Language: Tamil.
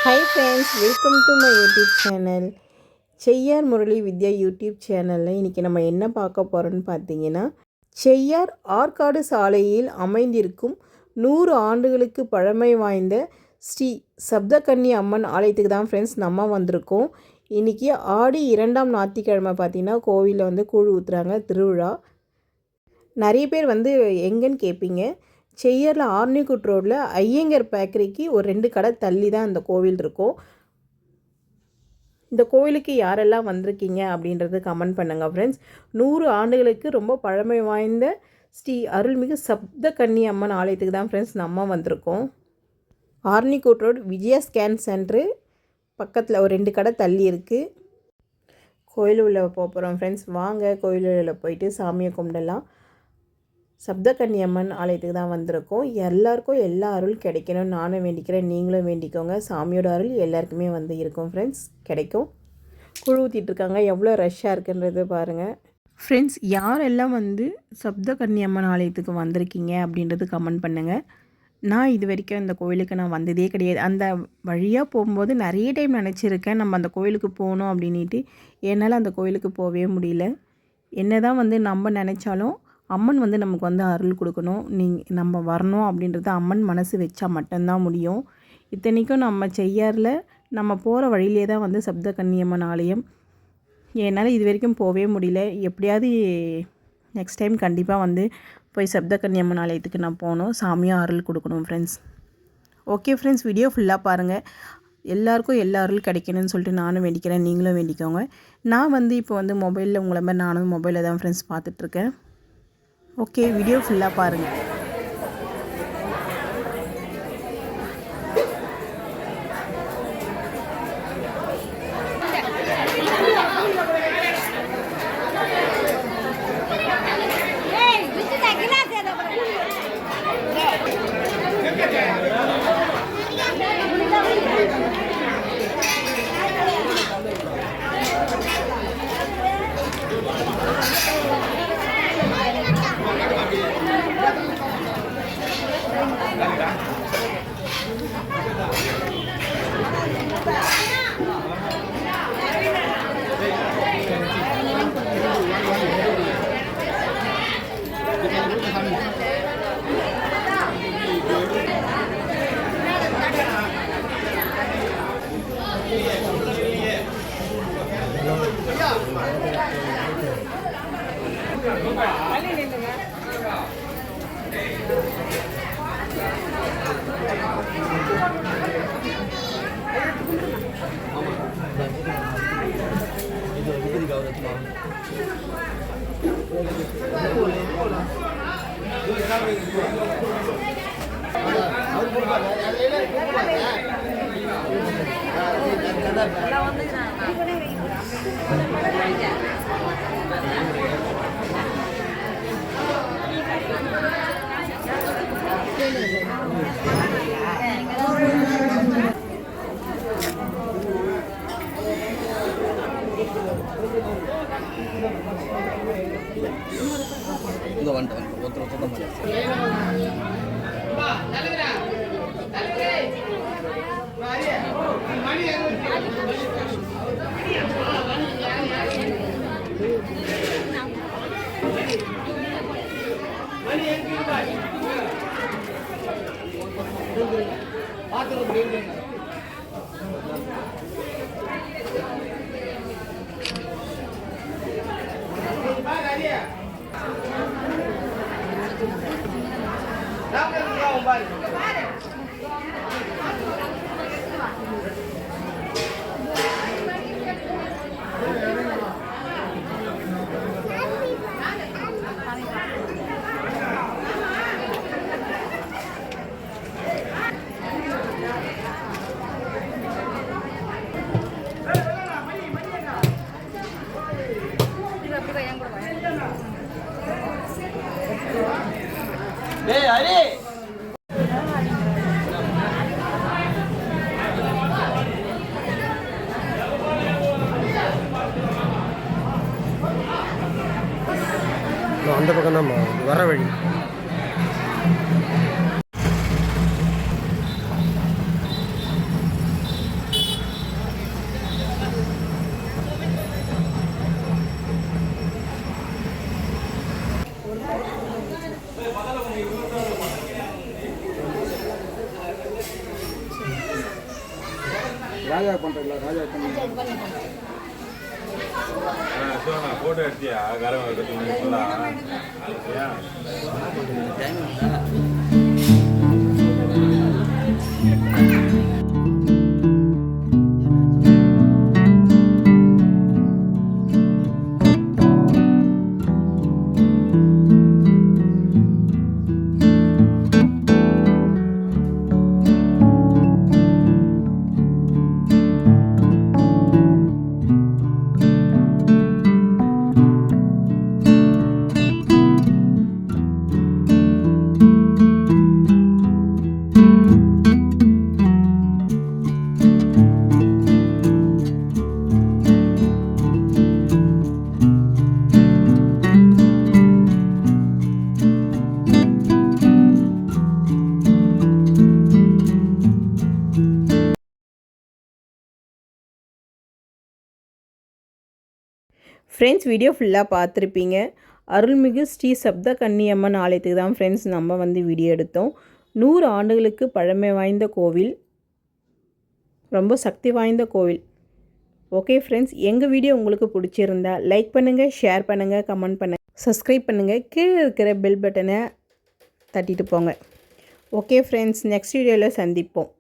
Hi friends, welcome to my YouTube channel. Cheyyar Murali Vidya YouTube சேனலில் இன்றைக்கி நம்ம என்ன பார்க்க போகிறோன்னு பார்த்தீங்கன்னா, செய்யார் ஆற்காடு சாலையில் அமைந்திருக்கும் 100 ஆண்டுகளுக்கு பழமை வாய்ந்த ஸ்ரீ சப்தகன்னி அம்மன் ஆலயத்துக்கு தான் ஃப்ரெண்ட்ஸ் நம்ம வந்திருக்கோம். இன்றைக்கி ஆடி 2ஆம் ஞாயிற்றுக்கிழமை பார்த்திங்கன்னா கோவிலில் கூழ் ஊற்றுறாங்க, திருவிழா. நிறைய பேர் எங்கேன்னு கேட்பீங்க. செய்யாரில் ஆர்னிகுட் ரோடில் ஐயங்கர் பேக்கரிக்கு ஒரு 2 கடை தள்ளி தான் அந்த கோவில் இருக்கும். இந்த கோவிலுக்கு யாரெல்லாம் வந்திருக்கீங்க அப்படின்றது கமெண்ட் பண்ணுங்கள் ஃப்ரெண்ட்ஸ். 100 ஆண்டுகளுக்கு ரொம்ப பழமை வாய்ந்த ஸ்ரீ அருள்மிகு சப்தகன்னி அம்மன் ஆலயத்துக்கு தான் ஃப்ரெண்ட்ஸ் நம்ம வந்திருக்கோம். ஆர்னிகுட் ரோடு விஜயா ஸ்கேன் சென்ட்ரு பக்கத்தில் ஒரு 2 கடை தள்ளி இருக்குது. கோயில் உள்ள போகிறோம் ஃப்ரெண்ட்ஸ். வாங்க கோயிலில் போயிட்டு சாமியை கும்பிடலாம். சப்தகன்னி அம்மன் ஆலயத்துக்கு தான் வந்திருக்கோம். எல்லாருக்கும் எல்லா அருள் கிடைக்கணும் நானும் வேண்டிக்கிறேன், நீங்களும் வேண்டிக்கோங்க. சாமியோட அருள் எல்லாருக்குமே இருக்கும் ஃப்ரெண்ட்ஸ், கிடைக்கும். குழு ஊற்றிட்டுருக்காங்க, எவ்வளோ ரஷ்ஷாக இருக்குன்றது பாருங்கள் ஃப்ரெண்ட்ஸ். யாரெல்லாம் சப்தகன்னி அம்மன் ஆலயத்துக்கு வந்திருக்கீங்க அப்படின்றது கமெண்ட் பண்ணுங்கள். நான் இது வரைக்கும் இந்த கோயிலுக்கு நான் வந்ததே கிடையாது. அந்த வழியாக போகும்போது நிறைய டைம் நினச்சிருக்கேன் நம்ம அந்த கோயிலுக்கு போகணும் அப்படின்ட்டு. என்னால் அந்த கோயிலுக்கு போகவே முடியல. என்ன தான் நம்ம நினச்சாலும் அம்மன் நமக்கு அருள் கொடுக்கணும், நம்ம வரணும் அப்படின்றது அம்மன் மனசு வச்சா மட்டும்தான் முடியும். இத்தனைக்கும் நம்ம செய்யாரில் நம்ம போகிற வழியிலே தான் சப்தகன்னி அம்மன் ஆலயம். என்னால் இது வரைக்கும் போகவே முடியல. எப்படியாவது நெக்ஸ்ட் டைம் கண்டிப்பாக போய் சப்தகன்னி அம்மன் ஆலயத்துக்கு நான் போகணும், சாமியாக அருள் கொடுக்கணும் ஃப்ரெண்ட்ஸ். ஓகே ஃப்ரெண்ட்ஸ், வீடியோ ஃபுல்லாக பாருங்கள். எல்லாருக்கும் எல்லா அருள் கிடைக்கணும்னு சொல்லிட்டு நானும் வேண்டிக்கிறேன், நீங்களும் வேண்டிக்கோங்க. நான் இப்போ மொபைலில் உங்களை மாதிரி நானும் மொபைலில் தான் ஃப்ரெண்ட்ஸ் பார்த்துட்ருக்கேன். ஓகே, வீடியோ ஃபுல்லாக பாருங்கள். அந்த பக்கம் தான் வர வழி. ராஜா பண்ணுறீங்களா? ராஜா பண்ணி ஃபோட்டோ எடுத்தியா கரம் ஃப்ரெண்ட்ஸ் வீடியோ ஃபுல்லாக பார்த்துருப்பீங்க. அருள்மிகு ஸ்ரீ சப்த கன்னியம்மன் ஆலயத்துக்கு தான் ஃப்ரெண்ட்ஸ் நம்ம வந்து வீடியோ எடுத்தோம். 100 ஆண்டுகளுக்கு பழமை வாய்ந்த கோவில், ரொம்ப சக்தி வாய்ந்த கோவில். ஓகே ஃப்ரெண்ட்ஸ், எங்கள் வீடியோ உங்களுக்கு பிடிச்சிருந்தா லைக் பண்ணுங்கள், ஷேர் பண்ணுங்கள், கமெண்ட் பண்ணுங்கள், சப்ஸ்கிரைப் பண்ணுங்கள், கீழே இருக்கிற பெல் பட்டனை தட்டிட்டு போங்க. ஓகே ஃப்ரெண்ட்ஸ், நெக்ஸ்ட் வீடியோவில் சந்திப்போம்.